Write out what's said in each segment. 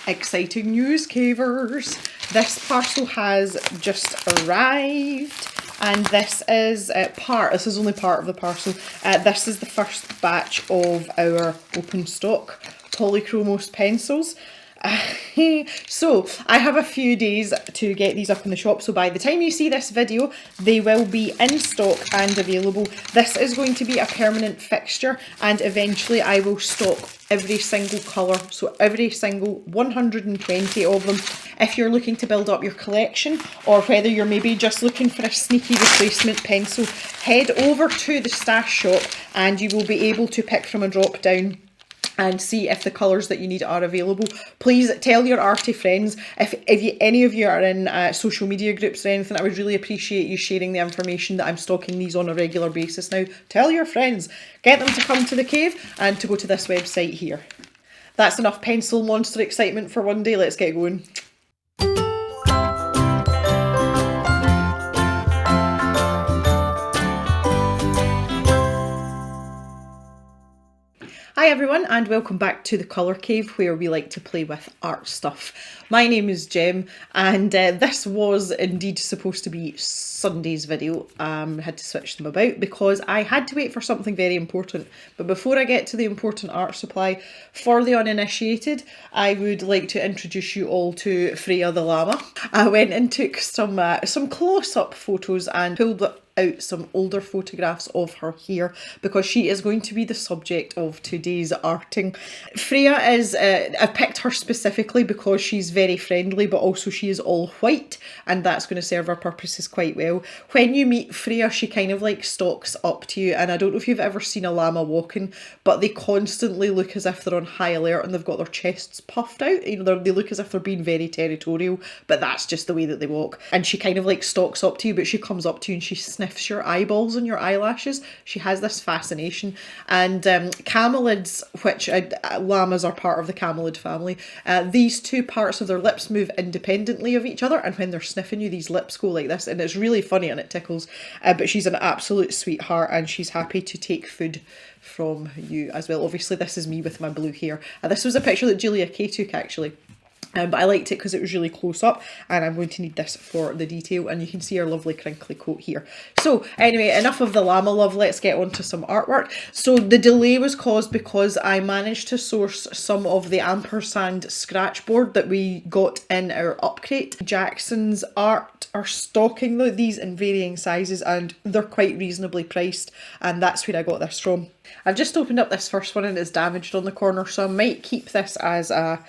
Exciting news, cavers. This parcel has just arrived, and this is this is only part of the parcel. This is the first batch of our open stock Polychromos pencils. So I have a few days to get these up in the shop, so by the time you see this video they will be in stock and available. This is going to be a permanent fixture, and eventually I will stock every single colour, so every single 120 of them. If you're looking to build up your collection, or whether you're maybe just looking for a sneaky replacement pencil, head over to the stash shop and you will be able to pick from a drop down and see if the colours that you need are available. Please tell your arty friends. If any of you are in social media groups or anything, I would really appreciate you sharing the information that I'm stocking these on a regular basis now. Tell your friends. Get them to come to the cave and to go to this website here. That's enough pencil monster excitement for one day. Let's get going. Hi everyone, and welcome back to the Colour Cave, where we like to play with art stuff. My name is Jem, and this was indeed supposed to be Sunday's video. I had to switch them about because I had to wait for something very important. But before I get to the important art supply, for the uninitiated, I would like to introduce you all to Freya the llama. I went and took some close-up photos and pulled out some older photographs of her here because she is going to be the subject of today's arting. Freya is, I picked her specifically because she's very friendly, but also she is all white, and that's going to serve our purposes quite well. When you meet Freya, she kind of like stalks up to you, and I don't know if you've ever seen a llama walking, but they constantly look as if they're on high alert and they've got their chests puffed out. You know, they look as if they're being very territorial, but that's just the way that they walk. And she kind of like stalks up to you, but she comes up to you and she sniffs your eyeballs and your eyelashes. She has this fascination. And camelids, which llamas are part of the camelid family, these two parts of their lips move independently of each other, and when they're sniffing you, these lips go like this, and it's really funny and it tickles. But she's an absolute sweetheart, and she's happy to take food from you as well. Obviously this is me with my blue hair. This was a picture that Julia Kay took actually. But I liked it because it was really close up, and I'm going to need this for the detail, and you can see her lovely crinkly coat here. So anyway, enough of the llama love, let's get on to some artwork. So the delay was caused because I managed to source some of the ampersand scratchboard that we got in our upcrate. Jackson's art are stocking these in varying sizes, and they're quite reasonably priced, and that's where I got this from. I've just opened up this first one and it's damaged on the corner, so I might keep this as a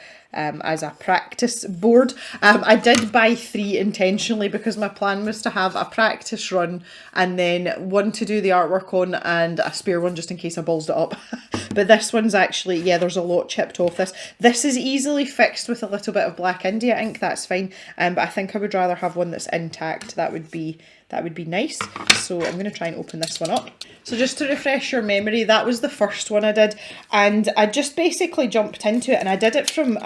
practice board. I did buy 3 intentionally because my plan was to have a practice run and then one to do the artwork on and a spare one just in case I ballsed it up. But this one's actually, yeah, there's a lot chipped off this. This is easily fixed with a little bit of Black India ink, that's fine. But I think I would rather have one that's intact. That would be nice. So I'm going to try and open this one up. So just to refresh your memory, that was the first one I did, and I just basically jumped into it, and I did it from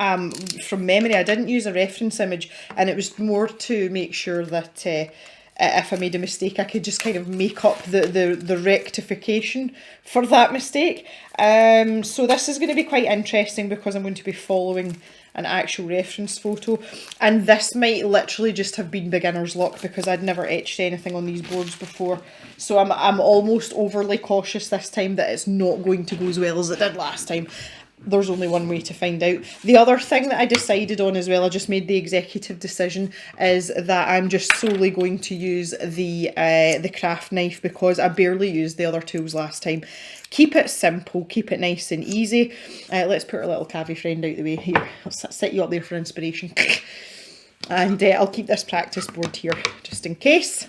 memory. I didn't use a reference image, and it was more to make sure that if I made a mistake, I could just kind of make up the rectification for that mistake. So this is going to be quite interesting because I'm going to be following an actual reference photo, and this might literally just have been beginner's luck because I'd never etched anything on these boards before, so I'm almost overly cautious this time that it's not going to go as well as it did last time. There's only one way to find out. The other thing that I decided on as well, I just made the executive decision, is that I'm just solely going to use the craft knife because I barely used the other tools last time. Keep it simple, keep it nice and easy. Let's put our little cavy friend out the way here. I'll set you up there for inspiration. And I'll keep this practice board here just in case.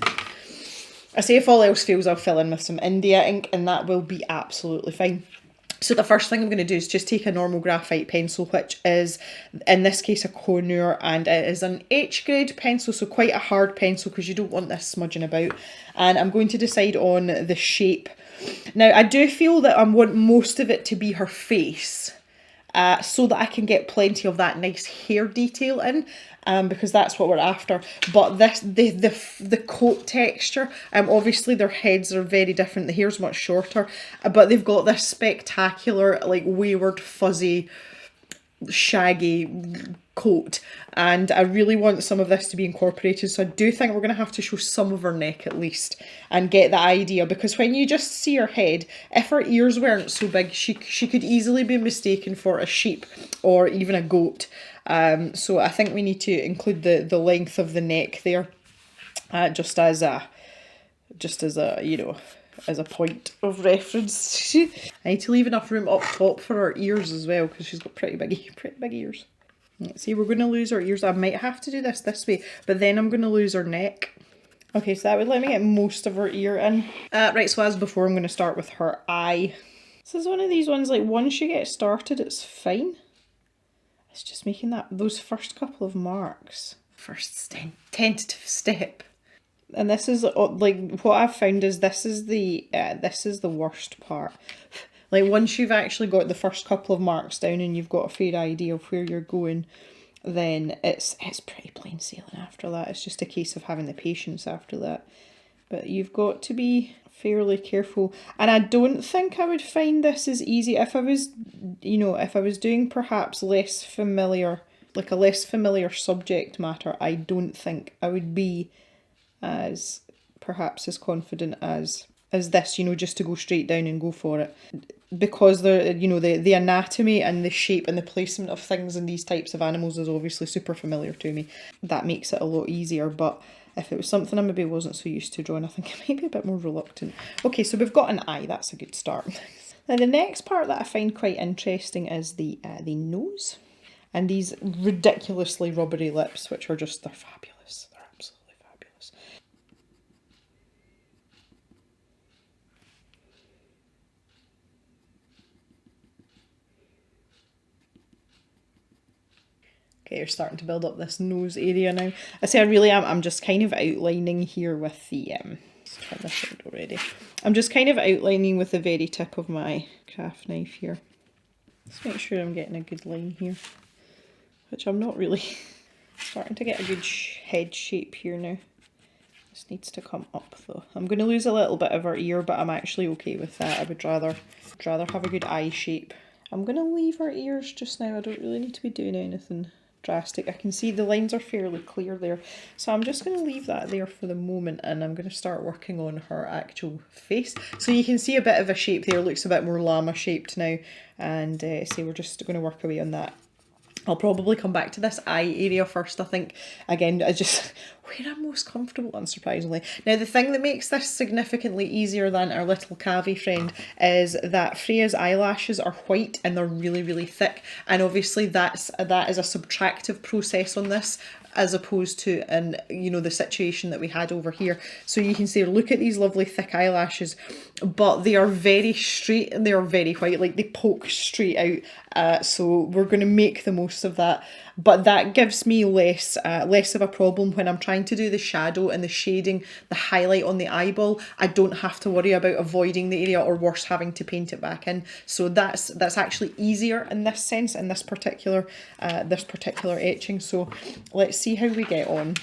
I say if all else fails, I'll fill in with some India ink and that will be absolutely fine. So the first thing I'm going to do is just take a normal graphite pencil, which is in this case a Cornure, and it is an H grade pencil, so quite a hard pencil because you don't want this smudging about. And I'm going to decide on the shape. Now I do feel that I want most of it to be her face, so that I can get plenty of that nice hair detail in, because that's what we're after. But this, the coat texture, obviously their heads are very different. The hair's much shorter, but they've got this spectacular, like wayward, fuzzy shaggy coat, and I really want some of this to be incorporated, so I do think we're going to have to show some of her neck at least and get the idea, because when you just see her head, if her ears weren't so big, she could easily be mistaken for a sheep or even a goat. So I think we need to include the length of the neck there, just as a you know, as a point of reference. I need to leave enough room up top for her ears as well, because she's got pretty big ears. Let's see, we're going to lose her ears. I might have to do this way, but then I'm going to lose her neck. Okay, so that would let me get most of her ear in. Right, so as before, I'm going to start with her eye. This is one of these ones, like, once you get started, it's fine. It's just making those first couple of marks. First tentative step. And this is, like, what I've found is this is the worst part. Like, once you've actually got the first couple of marks down and you've got a fair idea of where you're going, then it's pretty plain sailing after that. It's just a case of having the patience after that. But you've got to be fairly careful. And I don't think I would find this as easy if I was, you know, if I was doing perhaps less familiar, like a less familiar subject matter, I don't think I would be as confident as this, you know, just to go straight down and go for it, because the anatomy and the shape and the placement of things in these types of animals is obviously super familiar to me. That makes it a lot easier. But if it was something I maybe wasn't so used to drawing, I think I might be a bit more reluctant. Okay, so we've got an eye. That's a good start. Now the next part that I find quite interesting is the nose and these ridiculously rubbery lips, which are just, they're fabulous. They're absolutely fabulous. Okay, you're starting to build up this nose area now. I say I really am. I'm just kind of outlining here with the let's try this out already. I'm just kind of outlining with the very tip of my craft knife here. Let's make sure I'm getting a good line here, which I'm not really. Starting to get a good head shape here now. This needs to come up though. I'm going to lose a little bit of her ear, but I'm actually okay with that. I would rather have a good eye shape. I'm going to leave her ears just now. I don't really need to be doing anything drastic. I can see the lines are fairly clear there, so I'm just going to leave that there for the moment, and I'm going to start working on her actual face. So you can see a bit of a shape there, looks a bit more llama shaped now, and we're just going to work away on that. I'll probably come back to this eye area first, I think. Again, I just, where I'm most comfortable, unsurprisingly. Now, the thing that makes this significantly easier than our little Cavi friend is that Freya's eyelashes are white and they're really, really thick. And obviously that is a subtractive process on this, as opposed to the situation that we had over here. So you can see, look at these lovely thick eyelashes, but they are very straight and they are very white, like they poke straight out. So we're going to make the most of that. But that gives me less of a problem when I'm trying to do the shadow and the shading, the highlight on the eyeball. I don't have to worry about avoiding the area, or worse, having to paint it back in. So that's actually easier in this sense, in this particular etching. So let's see how we get on.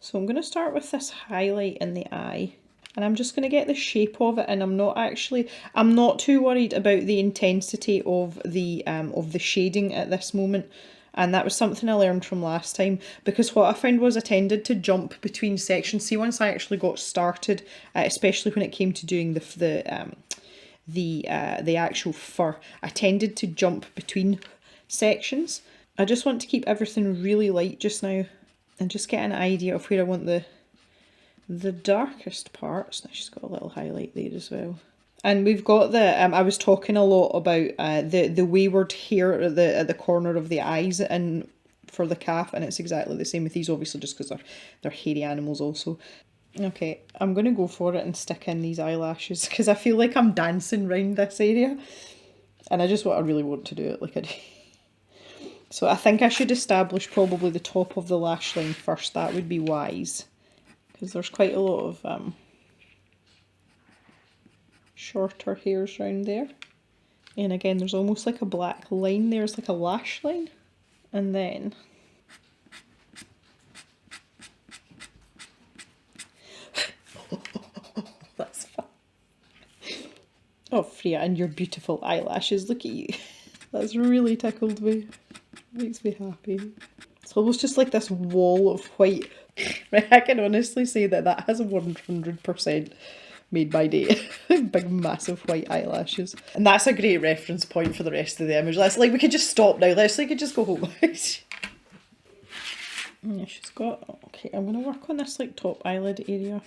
So I'm going to start with this highlight in the eye, and I'm just going to get the shape of it, and I'm not too worried about the intensity of the shading at this moment. And that was something I learned from last time, because what I found was I tended to jump between sections. See, once I actually got started, especially when it came to doing the actual fur, I tended to jump between sections. I just want to keep everything really light just now, and just get an idea of where I want the darkest parts. Now she's got a little highlight there as well. And we've got I was talking a lot about the wayward hair at the corner of the eyes and for the calf, and it's exactly the same with these, obviously, just because they're hairy animals also. Okay, I'm going to go for it and stick in these eyelashes, because I feel like I'm dancing around this area, and I really want to do it like I do. So I think I should establish probably the top of the lash line first. That would be wise, because there's quite a lot of shorter hairs around there. And again, there's almost like a black line there. It's like a lash line. And then that's fun. Oh, Freya, and your beautiful eyelashes. Look at you. That's really tickled me. Makes me happy. It's almost just like this wall of white. Right, I can honestly say that that has 100% made my day. Big massive white eyelashes. And that's a great reference point for the rest of the image. Let's we could just stop now. Let's could just go home. Yeah, she's got, okay, I'm gonna work on this like top eyelid area.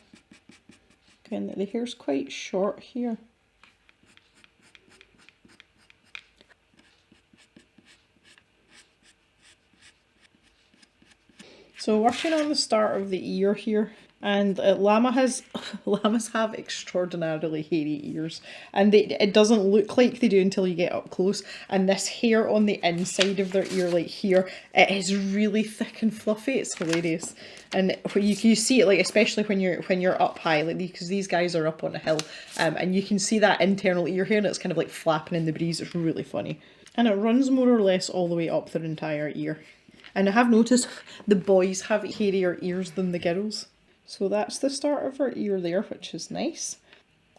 Again, the hair's quite short here. So working on the start of the ear here, and llamas have extraordinarily hairy ears, and it doesn't look like they do until you get up close. And this hair on the inside of their ear, like here, it is really thick and fluffy. It's hilarious, and you see it, like especially when you're up high, like because these guys are up on a hill, and you can see that internal ear hair, and it's kind of like flapping in the breeze. It's really funny, and it runs more or less all the way up their entire ear. And I have noticed the boys have hairier ears than the girls. So that's the start of her ear there, which is nice.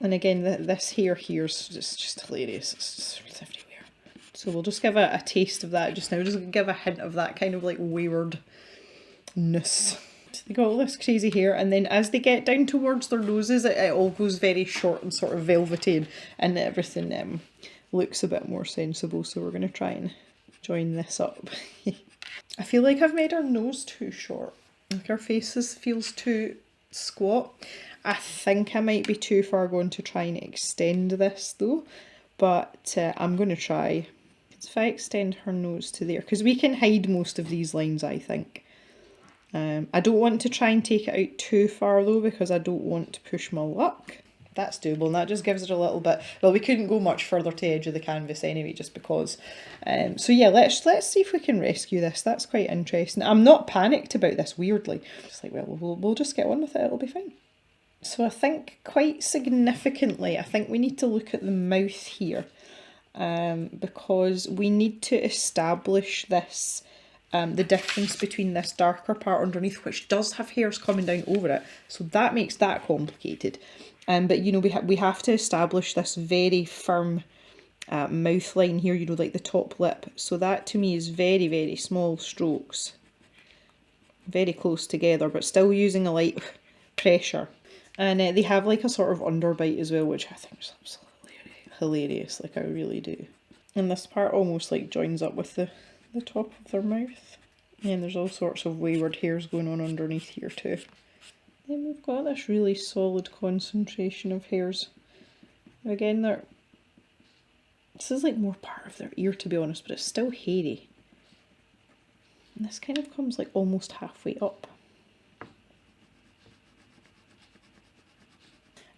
And again, this hair here's just hilarious. It's just everywhere. So we'll just give a taste of that just now. Just give a hint of that kind of like waywardness. So they got all this crazy hair, and then as they get down towards their noses, it all goes very short and sort of velvety, and everything looks a bit more sensible. So we're going to try and join this up. I feel like I've made her nose too short. Like her face feels too squat. I think I might be too far going to try and extend this though. But I'm going to try. If I extend her nose to there, because we can hide most of these lines, I think. I don't want to try and take it out too far though, because I don't want to push my luck. That's doable, and that just gives it a little bit. Well, we couldn't go much further to the edge of the canvas anyway, just because. So yeah, let's see if we can rescue this. That's quite interesting. I'm not panicked about this, weirdly. Just like, well, we'll just get on with it. It'll be fine. So I think quite significantly, I think we need to look at the mouth here, because we need to establish this. The difference between this darker part underneath, which does have hairs coming down over it, so that makes that complicated. But you know, we have to establish this very firm mouth line here, you know, like the top lip. So that to me is very, very small strokes, very close together, but still using a light pressure. And they have like a sort of underbite as well, which I think is absolutely hilarious. Like, I really do. And this part almost like joins up with the top of their mouth. And there's all sorts of wayward hairs going on underneath here too. Then we've got this really solid concentration of hairs. Again, this is like more part of their ear, to be honest, but it's still hairy. And this kind of comes like almost halfway up.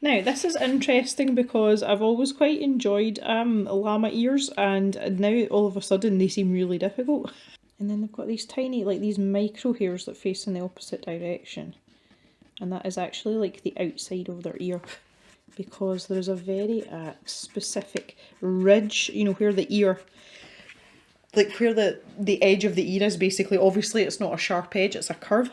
Now, this is interesting because I've always quite enjoyed llama ears, and now all of a sudden they seem really difficult. And then they've got these tiny, like these micro hairs that face in the opposite direction. And that is actually like the outside of their ear, because there's a very specific ridge, you know, where the ear, like where the edge of the ear is basically, obviously it's not a sharp edge, it's a curve.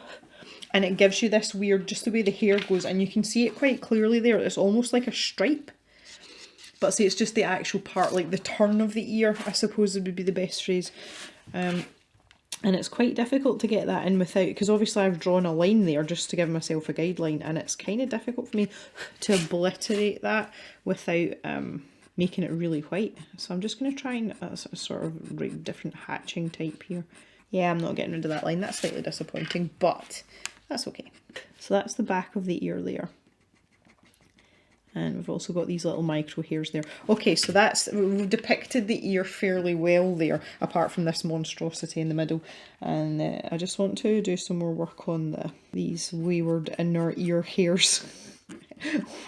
And it gives you this weird, just the way the hair goes, and you can see it quite clearly there. It's almost like a stripe. But see, it's just the actual part, like the turn of the ear, I suppose would be the best phrase. And it's quite difficult to get that in without, because obviously I've drawn a line there just to give myself a guideline, and it's kind of difficult for me to obliterate that without making it really white. So I'm just going to try and sort of different hatching type here. Yeah, I'm not getting rid of that line. That's slightly disappointing, but that's okay. So that's the back of the ear there. And we've also got these little micro hairs there. Okay, so we've depicted the ear fairly well there, apart from this monstrosity in the middle. And I just want to do some more work on these wayward inner ear hairs.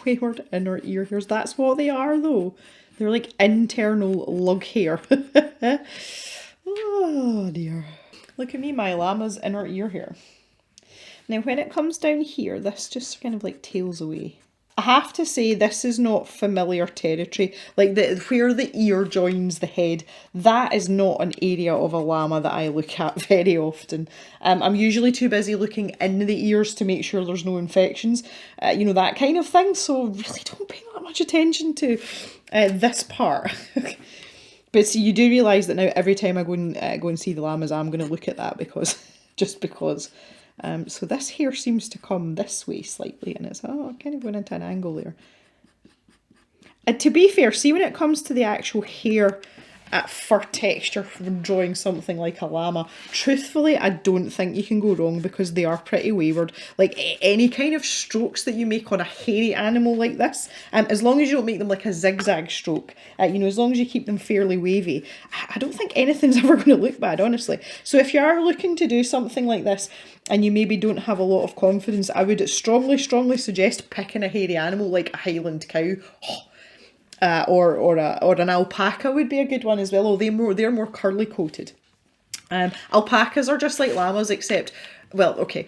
Wayward inner ear hairs. That's what they are, though. They're like internal lug hair. Oh dear. Look at me, my llama's inner ear hair. Now, when it comes down here, this just kind of like tails away. I have to say, this is not familiar territory. Like where the ear joins the head, that is not an area of a llama that I look at very often. I'm usually too busy looking in the ears to make sure there's no infections, you know, that kind of thing. So really don't pay that much attention to this part. But see, you do realise that now every time I go and see the llamas, I'm going to look at that because, just because. So this hair seems to come this way slightly, and it's kind of going into an angle there. And to be fair, see when it comes to the actual hair fur texture from drawing something like a llama, truthfully I don't think you can go wrong because they are pretty wayward. Like any kind of strokes that you make on a hairy animal like this, as long as you don't make them like a zigzag stroke, you know, as long as you keep them fairly wavy, I don't think anything's ever going to look bad, honestly. So if you are looking to do something like this and you maybe don't have a lot of confidence, I would strongly suggest picking a hairy animal like a Highland cow. Or an alpaca would be a good one as well. Oh, they're more curly coated. Alpacas are just like llamas, except, well, okay,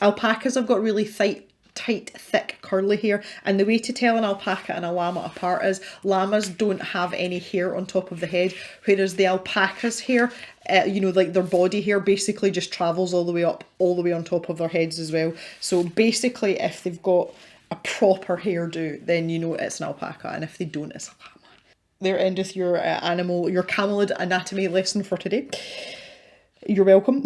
alpacas have got really tight, thick, curly hair, and the way to tell an alpaca and a llama apart is llamas don't have any hair on top of the head, whereas the alpaca's hair, you know, like their body hair basically just travels all the way up, all the way on top of their heads as well. So basically, if they've got a proper hairdo, then you know it's an alpaca, and if they don't, it's a llama. There endeth your your camelid anatomy lesson for today. You're welcome.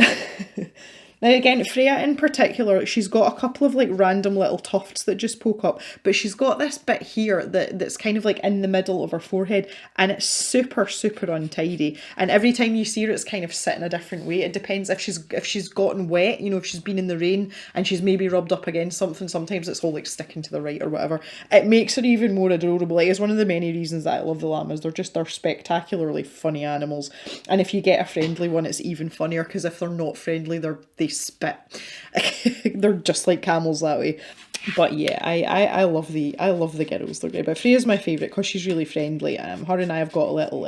Now again, Freya in particular, she's got a couple of like random little tufts that just poke up, but she's got this bit here that's kind of like in the middle of her forehead, and it's super untidy. And every time you see her, it's kind of sitting a different way. It depends if she's gotten wet, you know, if she's been in the rain and she's maybe rubbed up against something. Sometimes it's all like sticking to the right or whatever. It makes her even more adorable. Like, it's one of the many reasons that I love the llamas. They're spectacularly funny animals, and if you get a friendly one, it's even funnier, because if they're not friendly, they spit. They're just like camels that way. But yeah, I love the girls. They're great. But Freya's my favourite because she's really friendly. Her and I have got a little,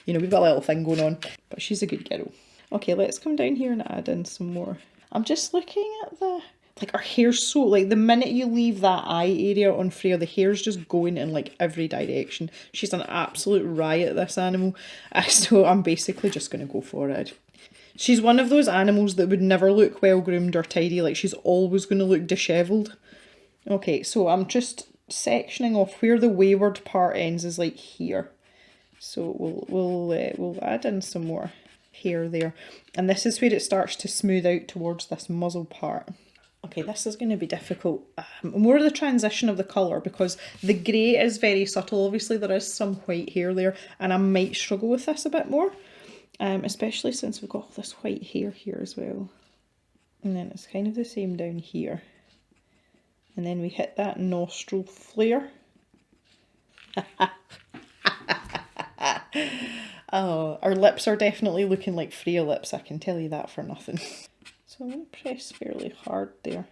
you know, we've got a little thing going on. But she's a good girl. Okay, let's come down here and add in some more. I'm just looking at like her hair's so, like the minute you leave that eye area on Freya, the hair's just going in like every direction. She's an absolute riot, this animal. So I'm basically just going to go for it. She's one of those animals that would never look well groomed or tidy. Like, she's always going to look dishevelled. Okay, so I'm just sectioning off where the wayward part ends, is like here. So we'll add in some more hair there, and this is where it starts to smooth out towards this muzzle part. Okay, this is going to be difficult. More the transition of the colour, because the grey is very subtle. Obviously there is some white hair there, and I might struggle with this a bit more. Especially since we've got all this white hair here as well. And then it's kind of the same down here. And then we hit that nostril flare. Oh, our lips are definitely looking like Freya lips, I can tell you that for nothing. So I'm going to press fairly hard there.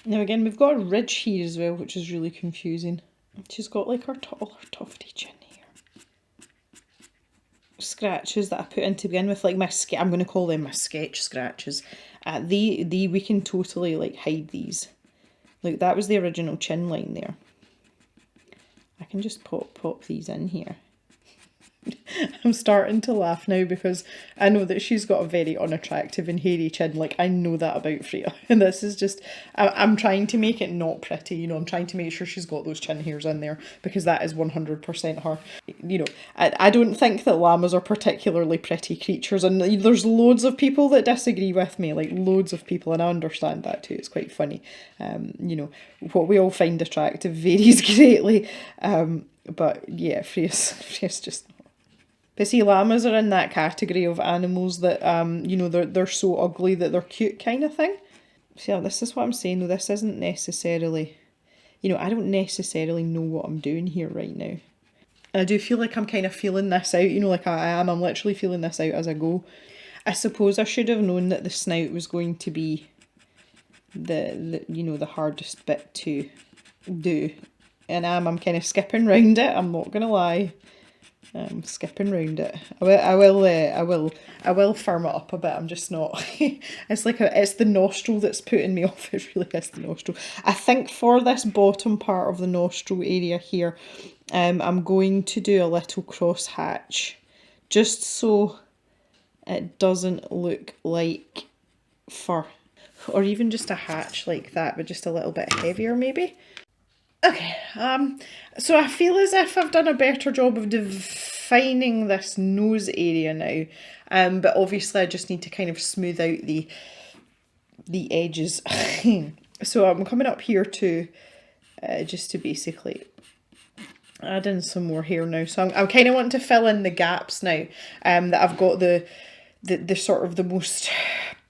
Now again, we've got a ridge here as well, which is really confusing. She's got like all her tufty chin here. Scratches that I put in to begin with, like I'm going to call them my sketch scratches. We can totally like hide these. Like, that was the original chin line there. I can just pop these in here. I'm starting to laugh now because I know that she's got a very unattractive and hairy chin. Like, I know that about Freya. And this is just, I'm trying to make it not pretty, you know, I'm trying to make sure she's got those chin hairs in there, because that is 100% her. You know, I don't think that llamas are particularly pretty creatures, and there's loads of people that disagree with me, like loads of people, and I understand that too. It's quite funny. You know, what we all find attractive varies greatly. But yeah, Freya's just... But see, llamas are in that category of animals that, you know, they're so ugly that they're cute kind of thing. See, this is what I'm saying, though. This isn't necessarily, you know, I don't necessarily know what I'm doing here right now. And I do feel like I'm kind of feeling this out, you know, like I am. I'm literally feeling this out as I go. I suppose I should have known that the snout was going to be the you know, the hardest bit to do. And I'm kind of skipping round it, I'm not going to lie. Skipping round it. I will firm it up a bit. I'm just not. It's like it's the nostril that's putting me off. It really is the nostril. I think for this bottom part of the nostril area here, I'm going to do a little cross hatch, just so it doesn't look like fur, or even just a hatch like that, but just a little bit heavier maybe. Okay, so I feel as if I've done a better job of defining this nose area now, but obviously I just need to kind of smooth out the edges. So I'm coming up here to just to basically add in some more hair now. So I'm kind of wanting to fill in the gaps now, that I've got the sort of the most,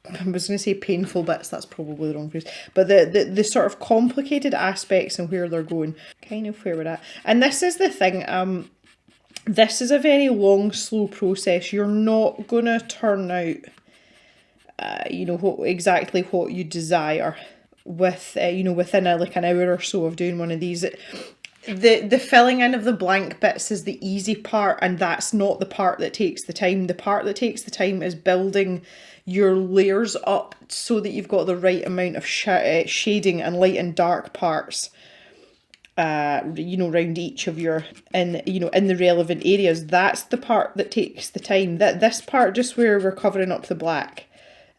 I was going to say painful bits, that's probably the wrong phrase, but the sort of complicated aspects and where they're going, kind of where we're at. And this is the thing, this is a very long, slow process. You're not going to turn out, you know, exactly what you desire with, you know, within like an hour or so of doing one of these. The filling in of the blank bits is the easy part, and that's not the part that takes the time. The part that takes the time is building your layers up so that you've got the right amount of shading and light and dark parts, you know, around each of your, you know, in the relevant areas. That's the part that takes the time. This part, just where we're covering up the black,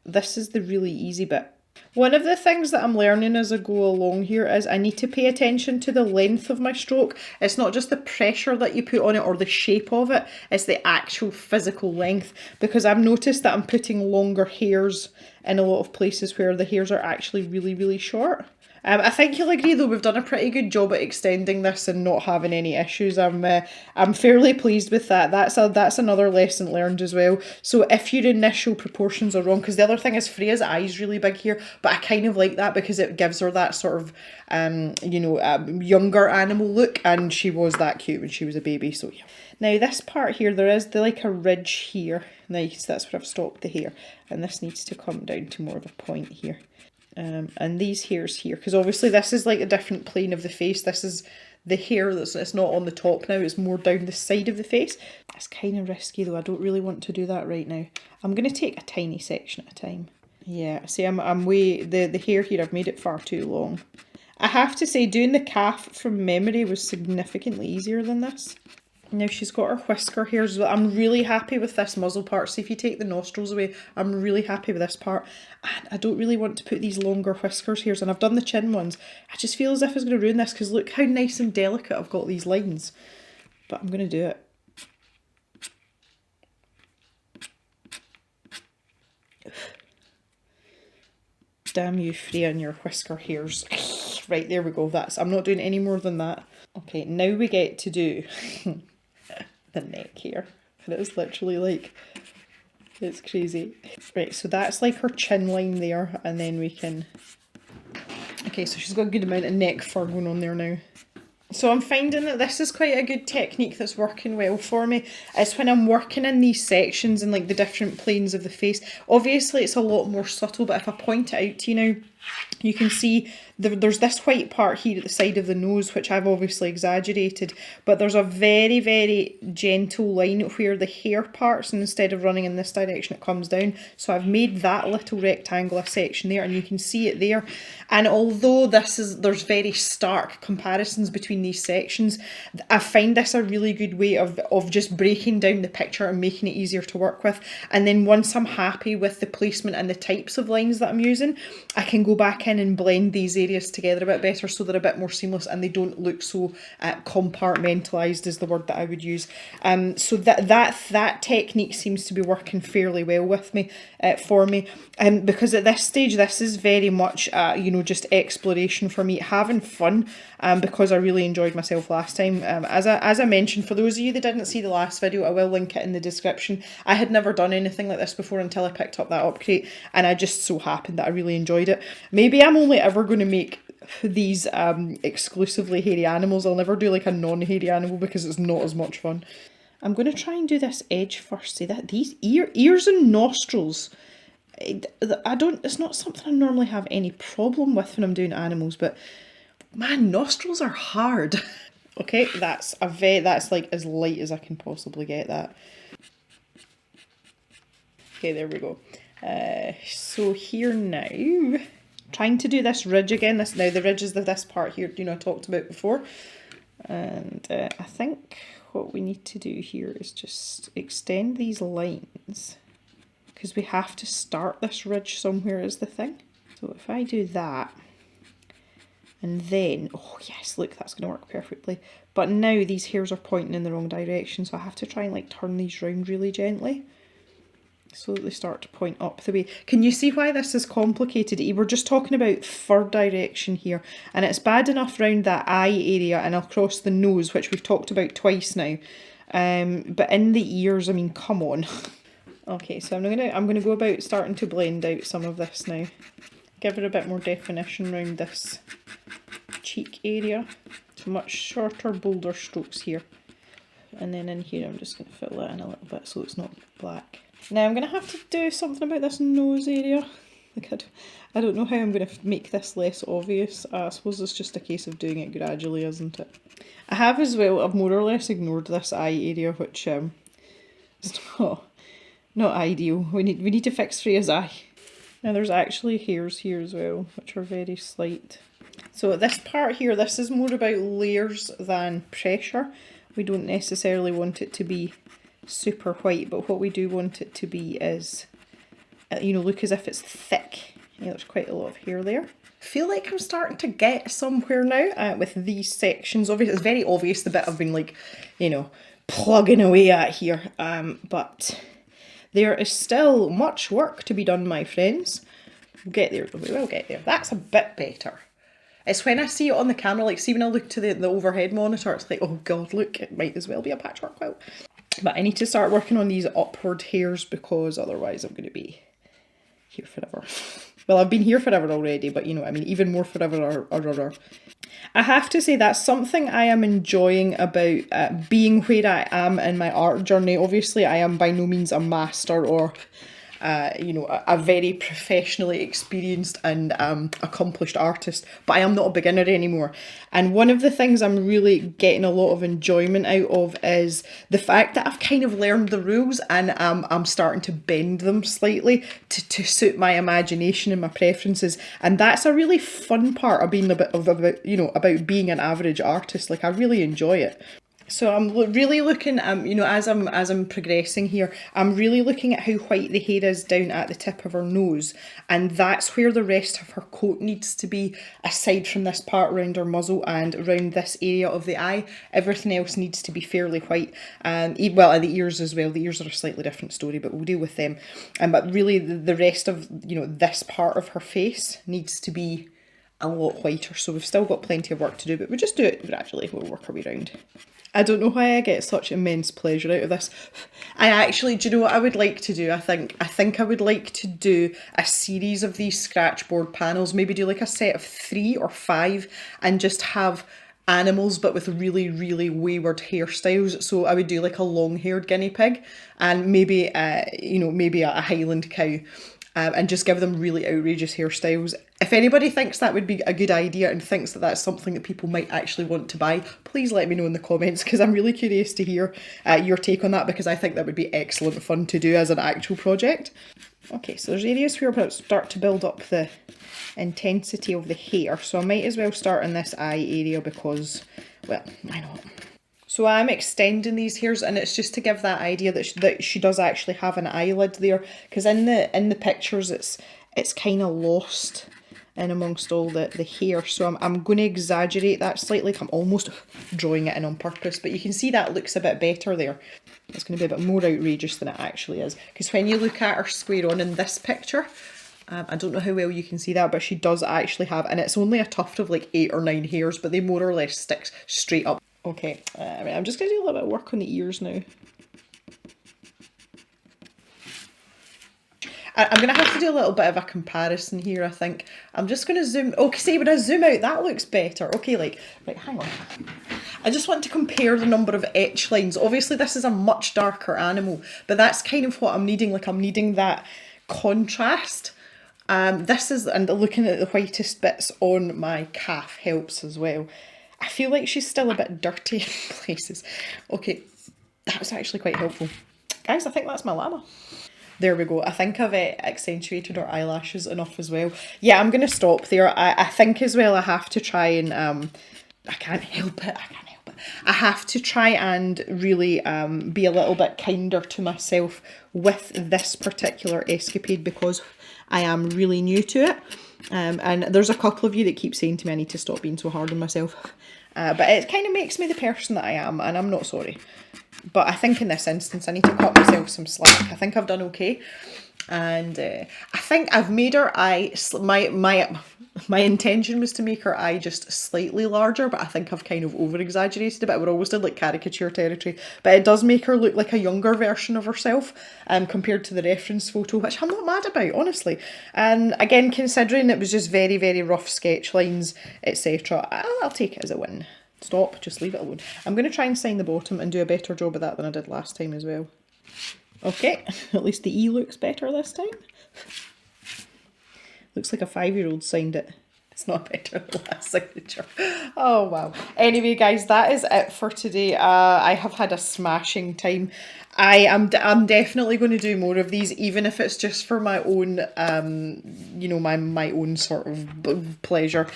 this is the really easy bit. One of the things that I'm learning as I go along here is I need to pay attention to the length of my stroke. It's not just the pressure that you put on it or the shape of it, it's the actual physical length, because I've noticed that I'm putting longer hairs in a lot of places where the hairs are actually really, really short. I think you'll agree though, we've done a pretty good job at extending this and not having any issues. I'm fairly pleased with that. That's another lesson learned as well. So if your initial proportions are wrong, because the other thing is Freya's eye's really big here, but I kind of like that because it gives her that sort of, you know, younger animal look, and she was that cute when she was a baby, so yeah. Now this part here, there is like a ridge here. Nice, that's where I've stopped the hair, and this needs to come down to more of a point here. And these hairs here, because obviously this is like a different plane of the face. This is the hair it's not on the top now, it's more down the side of the face. That's kind of risky though, I don't really want to do that right now. I'm going to take a tiny section at a time. Yeah, see, I'm way, the hair here, I've made it far too long. I have to say, doing the calf from memory was significantly easier than this. Now she's got her whisker hairs as well. I'm really happy with this muzzle part. So if you take the nostrils away, I'm really happy with this part. And I don't really want to put these longer whiskers hairs, and I've done the chin ones. I just feel as if it's going to ruin this, because look how nice and delicate I've got these lines. But I'm going to do it. Damn you, Freya, and your whisker hairs. Right, there we go. I'm not doing any more than that. Okay, now we get to do the neck here. And it was literally like, it's crazy. Right, so that's like her chin line there, and then we can, okay, so she's got a good amount of neck fur going on there now. So I'm finding that this is quite a good technique that's working well for me. It's when I'm working in these sections and like the different planes of the face. Obviously it's a lot more subtle, but if I point it out to you now, you can see there's this white part here at the side of the nose, which I've obviously exaggerated, but there's a very, very gentle line where the hair parts, and instead of running in this direction, it comes down. So I've made that little rectangular section there, and you can see it there. And although there's very stark comparisons between these sections, I find this a really good way of just breaking down the picture and making it easier to work with. And then once I'm happy with the placement and the types of lines that I'm using, I can go back in and blend these areas together a bit better so they're a bit more seamless and they don't look so compartmentalised is the word that I would use. So that technique seems to be working fairly well with me, for me, because at this stage this is very much you know, just exploration for me, having fun, because I really enjoyed myself last time. As I mentioned, for those of you that didn't see the last video, I will link it in the description. I had never done anything like this before until I picked up that upgrade, and I just so happened that I really enjoyed it. Maybe I'm only ever going to make these exclusively hairy animals. I'll never do like a non-hairy animal because it's not as much fun. I'm going to try and do this edge first. See that these ears and nostrils, it's not something I normally have any problem with when I'm doing animals, but man, nostrils are hard. Okay, that's like as light as I can possibly get that. Okay, there we go. So here now, trying to do this ridge again. Now the ridge is this part here, you know, I talked about before. And I think what we need to do here is just extend these lines, because we have to start this ridge somewhere is the thing. So if I do that, And then, oh yes, look, that's going to work perfectly. But now these hairs are pointing in the wrong direction, so I have to try and like turn these round really gently so that they start to point up the way. Can you see why this is complicated? We're just talking about fur direction here, and it's bad enough around that eye area and across the nose, which we've talked about twice now. But in the ears, I mean, come on. Okay, so I'm gonna go about starting to blend out some of this now. Give her a bit more definition around this cheek area. So much shorter, bolder strokes here. And then in here, I'm just going to fill that in a little bit so it's not black. Now I'm going to have to do something about this nose area. Like I don't know how I'm going to make this less obvious. I suppose it's just a case of doing it gradually, isn't it? I have as well, I've more or less ignored this eye area, which is not ideal. We need to fix Freya's eye. Now there's actually hairs here as well, which are very slight. So this part here, this is more about layers than pressure. We don't necessarily want it to be super white, but what we do want it to be is, you know, look as if it's thick. Yeah, there's quite a lot of hair there. I feel like I'm starting to get somewhere now with these sections. Obviously, it's very obvious the bit I've been like, you know, plugging away at here. But there is still much work to be done, my friends. We'll get there, we will get there. That's a bit better. It's when I see it on the camera, like see when I look to the overhead monitor, it's like, oh god, look, it might as well be a patchwork quilt. But I need to start working on these upward hairs because otherwise I'm going to be here forever. Well, I've been here forever already, but you know what I mean, even more forever or. I have to say that's something I am enjoying about being where I am in my art journey. Obviously, I am by no means a master or you know, a very professionally experienced and accomplished artist, but I am not a beginner anymore. And one of the things I'm really getting a lot of enjoyment out of is the fact that I've kind of learned the rules and I'm starting to bend them slightly to suit my imagination and my preferences. And that's a really fun part of being about being an average artist. Like, I really enjoy it. So I'm really looking, you know, as I'm progressing here, I'm really looking at how white the hair is down at the tip of her nose, and that's where the rest of her coat needs to be, aside from this part around her muzzle and around this area of the eye. Everything else needs to be fairly white, well, and the ears as well. The ears are a slightly different story, but we'll deal with them. But really, the rest of, you know, this part of her face needs to be a lot whiter. So we've still got plenty of work to do, but we'll just do it gradually. We'll work our way around. I don't know why I get such immense pleasure out of this. I actually, do you know what I would like to do? I think I would like to do a series of these scratchboard panels, maybe do like a set of 3 or 5 and just have animals but with really, really wayward hairstyles. So I would do like a long-haired guinea pig and maybe, you know, maybe a Highland cow. And just give them really outrageous hairstyles. If anybody thinks that would be a good idea and thinks that that's something that people might actually want to buy, please let me know in the comments, because I'm really curious to hear your take on that, because I think that would be excellent fun to do as an actual project. Okay, so there's areas where we'll start to build up the intensity of the hair, so I might as well start in this eye area because, well, why not? So I'm extending these hairs, and it's just to give that idea that she does actually have an eyelid there, because in the pictures it's kind of lost in amongst all the hair. So I'm going to exaggerate that slightly. I'm almost drawing it in on purpose, but you can see that looks a bit better there. It's going to be a bit more outrageous than it actually is, because when you look at her square on in this picture, I don't know how well you can see that, but she does actually have, and it's only a tuft of like 8 or 9 hairs, but they more or less stick straight up. Okay, right, I'm just going to do a little bit of work on the ears now. I'm going to have to do a little bit of a comparison here, I think. I'm just going to zoom... Okay, see, when I zoom out, that looks better. Okay, like... Right, hang on. I just want to compare the number of etch lines. Obviously, this is a much darker animal, but that's kind of what I'm needing. Like, I'm needing that contrast. This is... And looking at the whitest bits on my calf helps as well. I feel like she's still a bit dirty in places. Okay, that was actually quite helpful. Guys, I think that's my llama. There we go. I think I've accentuated her eyelashes enough as well. Yeah, I'm going to stop there. I think as well I have to try and... I can't help it. I have to try and really be a little bit kinder to myself with this particular escapade, because I am really new to it. And there's a couple of you that keep saying to me I need to stop being so hard on myself. But it kind of makes me the person that I am, and I'm not sorry. But I think in this instance I need to cut myself some slack. I think I've done okay. And I think I've made her eye, my intention was to make her eye just slightly larger, but I think I've kind of over-exaggerated a bit. We're always in like caricature territory, but it does make her look like a younger version of herself compared to the reference photo, which I'm not mad about, honestly. And again, considering it was just very, very rough sketch lines, etc., I'll take it as a win. Stop, just leave it alone. I'm going to try and sign the bottom and do a better job of that than I did last time as well. Okay, at least the E looks better this time. Looks like a 5-year-old signed it. It's not better than the last signature. Oh, wow. Anyway, guys, that is it for today. I have had a smashing time. I'm definitely going to do more of these, even if it's just for my own, you know, my own sort of pleasure.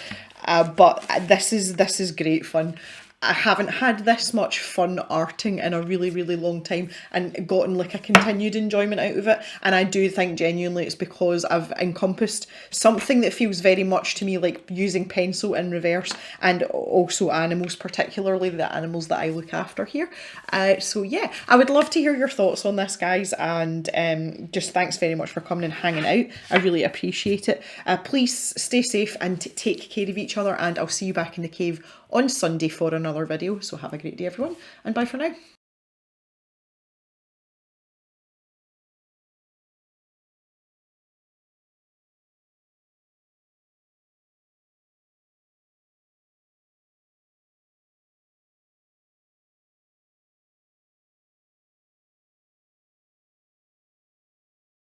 But this is great fun. I haven't had this much fun arting in a really, really long time and gotten like a continued enjoyment out of it. And I do think genuinely it's because I've encompassed something that feels very much to me like using pencil in reverse, and also animals, particularly the animals that I look after here. So yeah, I would love to hear your thoughts on this, guys, and just thanks very much for coming and hanging out. I really appreciate it. Please stay safe and take care of each other, and I'll see you back in the cave on Sunday for another video. So have a great day, everyone, and bye for now.